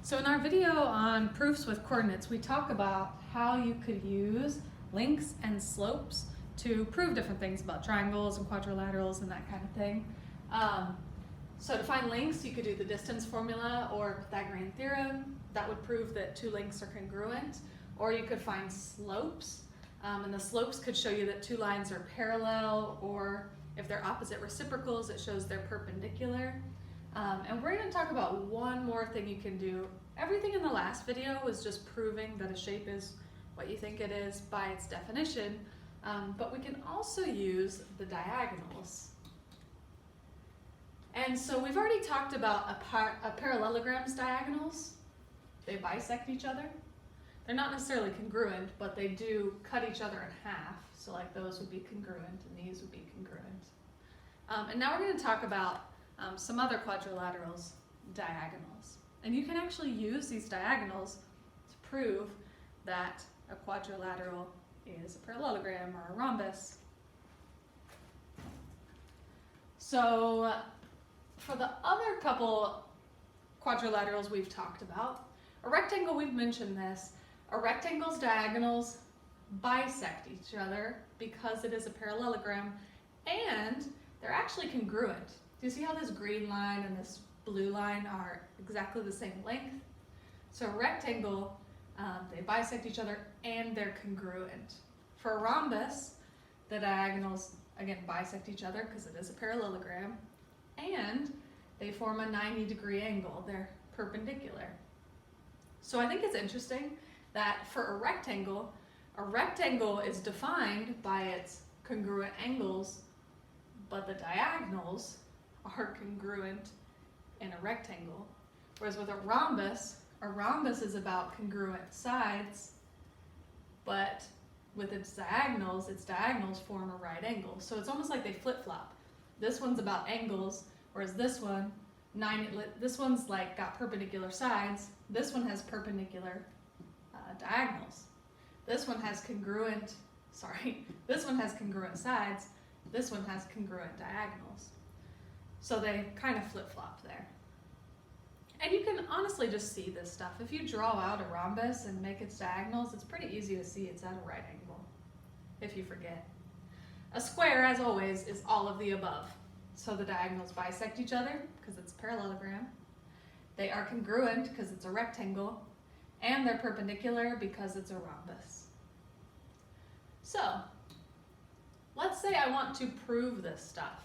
So in our video on proofs with coordinates, we talk about how you could use links and slopes to prove different things about triangles and quadrilaterals and that kind of thing. So to find links, you could do the distance formula or Pythagorean theorem. That would prove that two links are congruent. Or you could find slopes, and the slopes could show you that two lines are parallel, or if they're opposite reciprocals, it shows they're perpendicular. And we're going to talk about one more thing you can do. Everything in the last video was just proving that a shape is what you think it is by its definition, but we can also use the diagonals. And so we've already talked about a parallelogram's diagonals. They bisect each other. They're not necessarily congruent, but they do cut each other in half. So like those would be congruent and these would be congruent. And now we're going to talk about some other quadrilaterals, diagonals. And you can actually use these diagonals to prove that a quadrilateral is a parallelogram or a rhombus. So for the other couple quadrilaterals we've talked about, a rectangle, we've mentioned this, a rectangle's diagonals bisect each other because it is a parallelogram, and they're actually congruent. Do you see how this green line and this blue line are exactly the same length? So a rectangle, they bisect each other and they're congruent. For a rhombus, the diagonals, again, bisect each other because it is a parallelogram, and they form a 90-degree angle. They're perpendicular. So I think it's interesting that for a rectangle is defined by its congruent angles, but the diagonals are congruent in a rectangle. Whereas with a rhombus is about congruent sides, but with its diagonals form a right angle. So it's almost like they flip-flop. This one's about angles, whereas this one's like got perpendicular sides. This one has perpendicular diagonals. This one has congruent sides. This one has congruent diagonals. So they kind of flip-flop there. And you can honestly just see this stuff. If you draw out a rhombus and make its diagonals, it's pretty easy to see it's at a right angle, if you forget. A square, as always, is all of the above. So the diagonals bisect each other because it's a parallelogram. They are congruent because it's a rectangle, and they're perpendicular because it's a rhombus. So let's say I want to prove this stuff.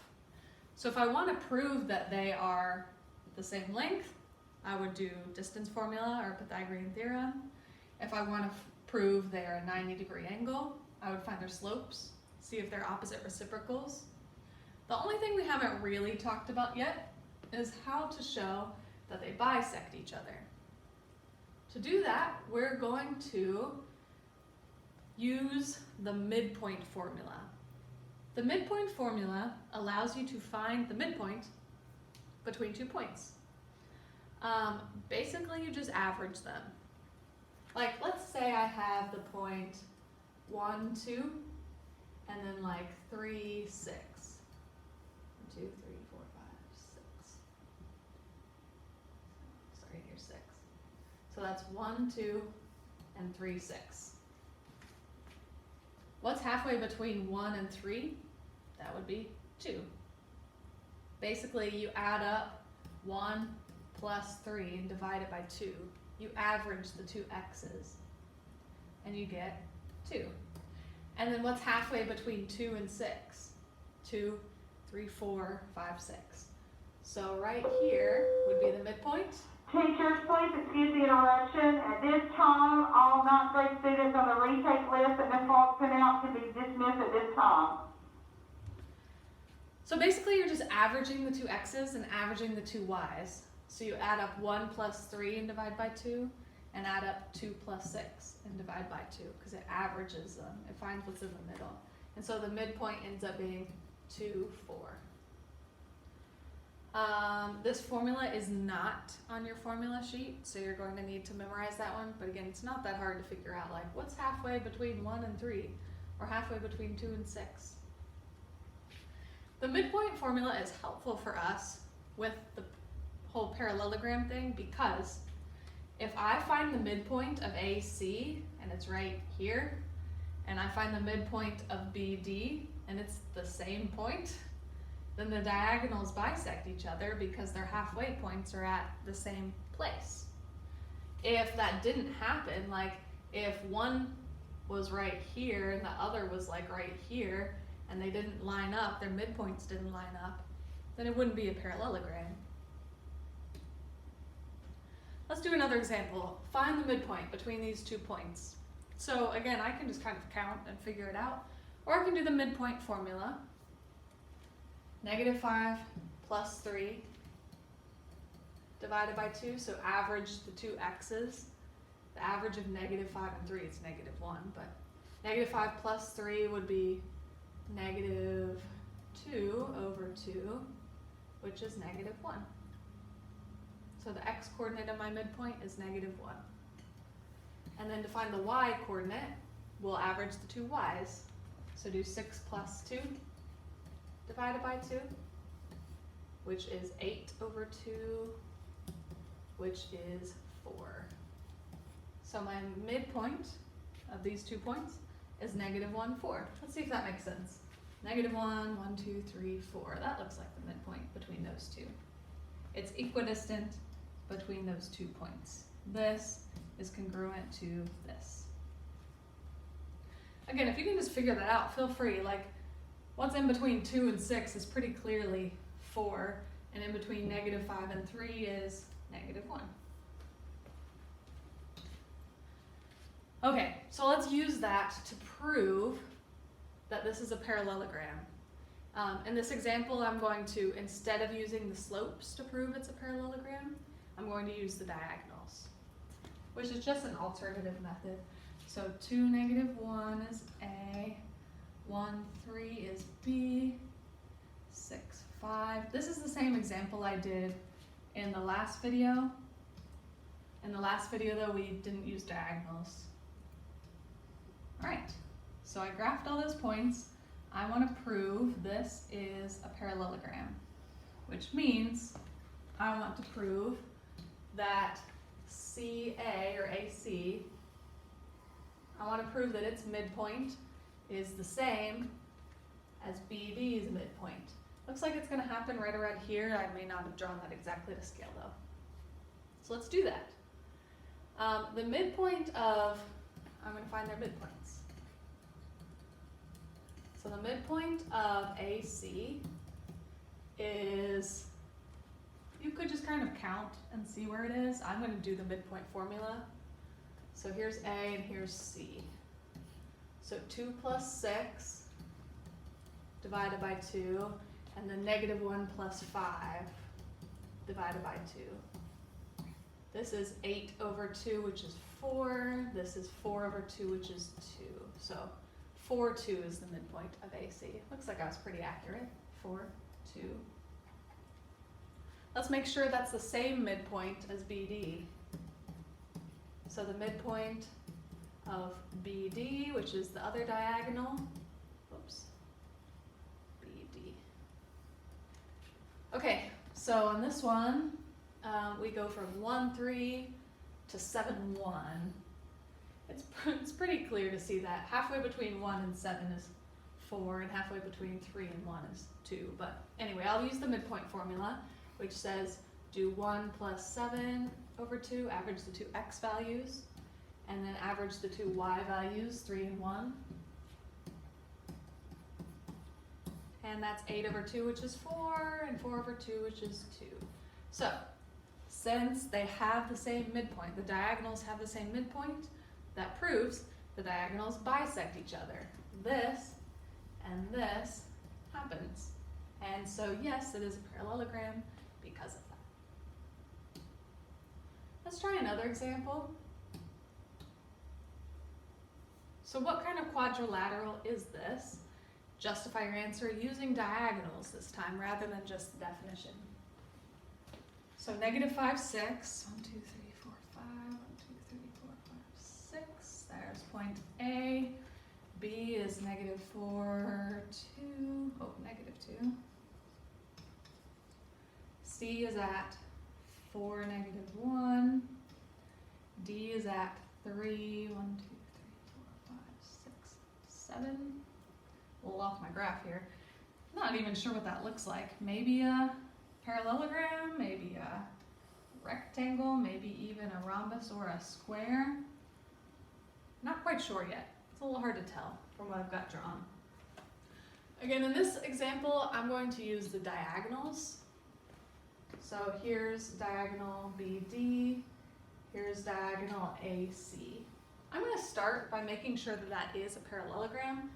So if I want to prove that they are the same length, I would do distance formula or Pythagorean theorem. If I want to prove they're a 90-degree angle, I would find their slopes, see if they're opposite reciprocals. The only thing we haven't really talked about yet is how to show that they bisect each other. To do that, we're going to use the midpoint formula. The midpoint formula allows you to find the midpoint between 2 points. Basically, you just average them. Like, let's say I have the point 1, 2, and then like 3, 6. 1, 2, 3, 4, 5, 6. Sorry, here's 6. So that's 1, 2, and 3, 6. What's halfway between 1 and 3? That would be 2. Basically, you add up 1 plus 3 and divide it by 2. You average the two x's, and you get 2. And then what's halfway between 2 and 6? 2, 3, 4, 5, 6. So right here would be the midpoint. Teachers, please excuse the interruption. At this time, all ninth grade students on the retake list that Ms. Hawk sent out to be dismissed at this time. So basically you're just averaging the two x's and averaging the two y's. So you add up 1 plus 3 and divide by 2, and add up 2 plus 6 and divide by 2, because it averages them. It finds what's in the middle. And so the midpoint ends up being 2, 4. This formula is not on your formula sheet, so you're going to need to memorize that one. But again, it's not that hard to figure out, like, what's halfway between 1 and 3, or halfway between 2 and 6. The midpoint formula is helpful for us with the whole parallelogram thing because if I find the midpoint of AC, and it's right here, and I find the midpoint of BD, and it's the same point, then the diagonals bisect each other because their halfway points are at the same place. If that didn't happen, like if one was right here and the other was like right here, and they didn't line up, their midpoints didn't line up, then it wouldn't be a parallelogram. Let's do another example. Find the midpoint between these 2 points. So again, I can just kind of count and figure it out, or I can do the midpoint formula. -5 plus 3 divided by 2, so average the two x's. The average of -5 and 3 is -1, but -5 plus 3 would be -2 over 2, which is -1. So the x coordinate of my midpoint is -1. And then to find the y coordinate, we'll average the two y's. So do 6 plus 2 divided by 2, which is 8 over 2, which is 4. So my midpoint of these 2 points is -1, 4. Let's see if that makes sense. -1, 1, 2, 3, 4. That looks like the midpoint between those two. It's equidistant between those 2 points. This is congruent to this. Again, if you can just figure that out, feel free. Like, what's in between 2 and 6 is pretty clearly 4, and in between -5 and 3 is -1. Okay, so let's use that to prove that this is a parallelogram. In this example, I'm going to, instead of using the slopes to prove it's a parallelogram, I'm going to use the diagonals, which is just an alternative method. So 2, -1 is A, 1, 3 is B, 6, 5. This is the same example I did in the last video. In the last video though, we didn't use diagonals. All right, so I graphed all those points. I want to prove this is a parallelogram, which means I want to prove that CA or AC, I want to prove that its midpoint is the same as BD's midpoint. Looks like it's going to happen right around here. I may not have drawn that exactly to scale though. So let's do that. The midpoint of, I'm going to find their midpoints. So the midpoint of AC is, you could just kind of count and see where it is. I'm going to do the midpoint formula. So here's A and here's C. So 2 plus 6 divided by 2, and then -1 plus 5 divided by 2. This is 8 over 2, which is 4. This is 4 over 2, which is 2. So 4, 2 is the midpoint of AC. Looks like I was pretty accurate. 4, 2. Let's make sure that's the same midpoint as BD. So the midpoint of BD, which is the other diagonal, oops, BD. Okay, so on this one, we go from 1, 3 to 7, 1. It's pretty clear to see that halfway between 1 and 7 is 4, and halfway between 3 and 1 is 2. But anyway, I'll use the midpoint formula, which says do 1 plus 7 over 2, average the two x values, and then average the two y values, 3 and 1. And that's 8 over 2, which is 4, and 4 over 2, which is 2. So, since they have the same midpoint, the diagonals have the same midpoint, that proves the diagonals bisect each other. This and this happens. And so yes, it is a parallelogram because of that. Let's try another example. So what kind of quadrilateral is this? Justify your answer using diagonals this time rather than just the definition. So -5, 6, 1, 2, 3, 4, 5, 1, 2, 3, 4, 5, 6. There's point A. B is -4, 2, oh, -2. C is at 4, -1. D is at 3, 1, 2, 3, 4, 5, 6, 7. A little off my graph here. Not even sure what that looks like. Maybe a parallelogram, maybe a rectangle, maybe even a rhombus or a square. Not quite sure yet. It's a little hard to tell from what I've got drawn. Again, in this example, I'm going to use the diagonals. So here's diagonal BD, here's diagonal AC. I'm going to start by making sure that that is a parallelogram.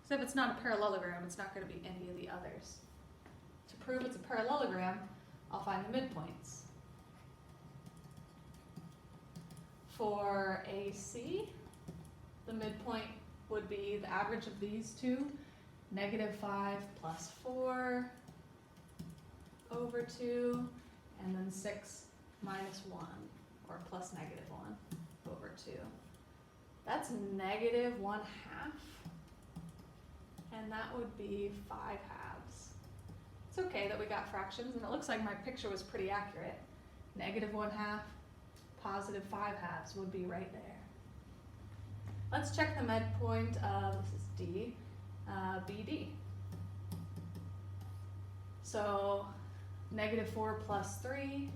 So if it's not a parallelogram, it's not going to be any of the others. To prove it's a parallelogram, I'll find the midpoints. For AC, the midpoint would be the average of these two, -5 plus 4 over 2, and then 6 minus 1, or plus -1 over 2. That's -1/2, and that would be 5/2. It's okay that we got fractions, and it looks like my picture was pretty accurate. -1/2, +5/2 would be right there. Let's check the midpoint of, this is D, BD. So -4 plus 3,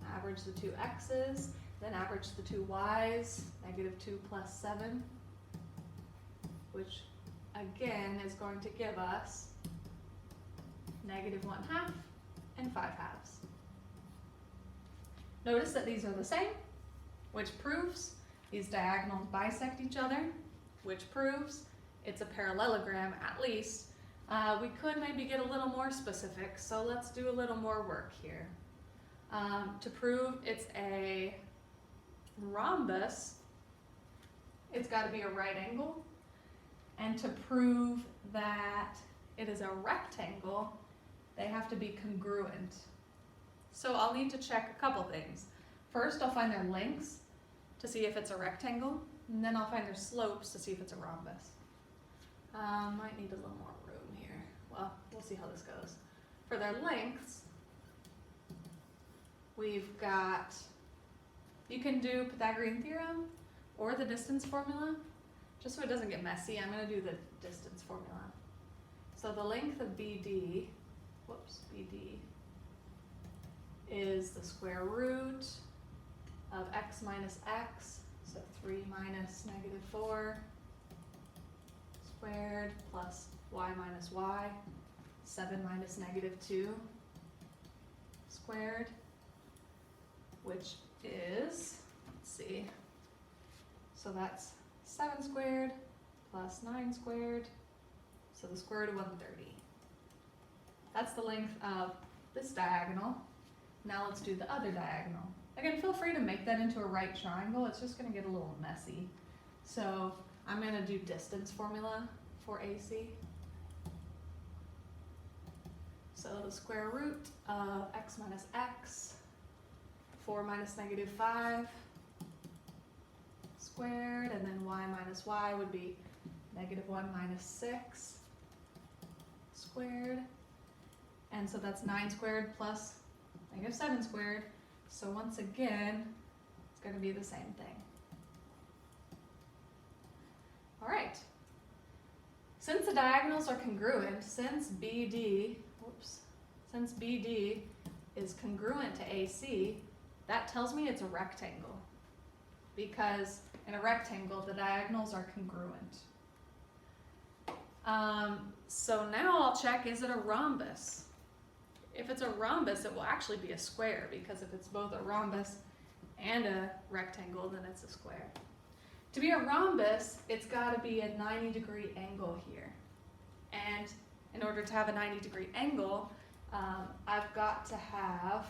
average the two x's, then average the two y's, -2 plus 7, which again is going to give us -1/2 and 5/2. Notice that these are the same, which proves these diagonals bisect each other, which proves it's a parallelogram at least. We could maybe get a little more specific, so let's do a little more work here. To prove it's a rhombus, it's got to be a right angle. And to prove that it is a rectangle, they have to be congruent. So I'll need to check a couple things. First, I'll find their lengths to see if it's a rectangle, and then I'll find their slopes to see if it's a rhombus. Might need a little more room here. Well, we'll see how this goes. For their lengths, we've got, you can do Pythagorean theorem or the distance formula. Just so it doesn't get messy, I'm going to do the distance formula. So the length of BD, BD is the square root of x minus x, so 3 minus -4 squared plus y minus y, 7 minus -2 squared, which is, let's see, so that's 7 squared plus 9 squared, so the square root of 130. That's the length of this diagonal. Now let's do the other diagonal. Again, feel free to make that into a right triangle. It's just going to get a little messy. So I'm going to do distance formula for AC. So the square root of x minus x, 4 minus -5 squared, and then y minus y would be -1 minus 6 squared. And so that's 9 squared plus -7 squared. So once again, it's going to be the same thing. All right. Since the diagonals are congruent, since BD is congruent to AC, that tells me it's a rectangle. Because in a rectangle, the diagonals are congruent. So now I'll check, is it a rhombus? If it's a rhombus, it will actually be a square, because if it's both a rhombus and a rectangle, then it's a square. To be a rhombus, it's got to be a 90-degree angle here. And in order to have a 90-degree angle, I've got to have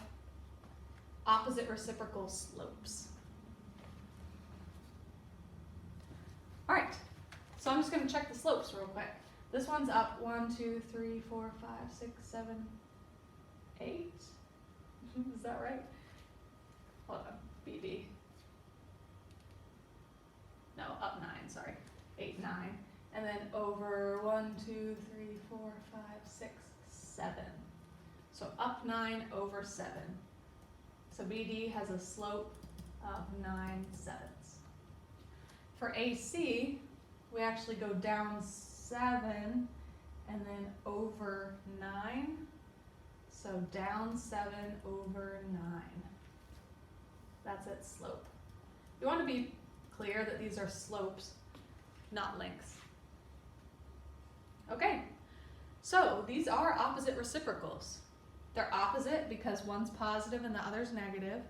opposite reciprocal slopes. All right, so I'm just going to check the slopes real quick. This one's up 1, 2, 3, 4, 5, 6, 7, 8. Is that right? Hold on, BD. No, up 9, sorry. 8, 9. And then over 1, 2, 3, 4, 5, 6, 7. So up 9 over 7. So BD has a slope of 9/7. For AC, we actually go down 7 and then over 9. So down 7 over 9. That's its slope. You want to be clear that these are slopes, not lengths. Okay, so these are opposite reciprocals. They're opposite because one's positive and the other's negative,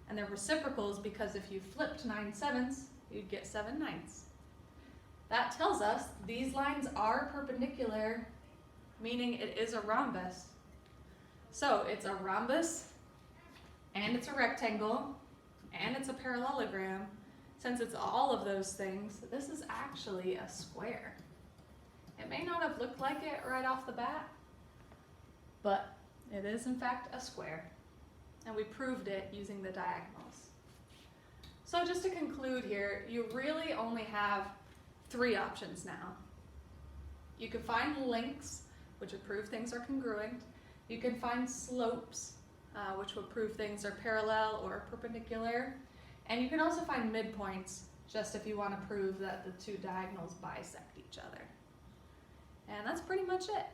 and they're reciprocals because if you flipped 9/7, you'd get 7/9. That tells us these lines are perpendicular, meaning it is a rhombus. So it's a rhombus, and it's a rectangle, and it's a parallelogram. Since it's all of those things, this is actually a square. It may not have looked like it right off the bat, but it is in fact a square. And we proved it using the diagonals. So just to conclude here, you really only have 3 options now. You can find lengths, which would prove things are congruent. You can find slopes, which would prove things are parallel or perpendicular. And you can also find midpoints, just if you want to prove that the 2 diagonals bisect each other. And that's pretty much it.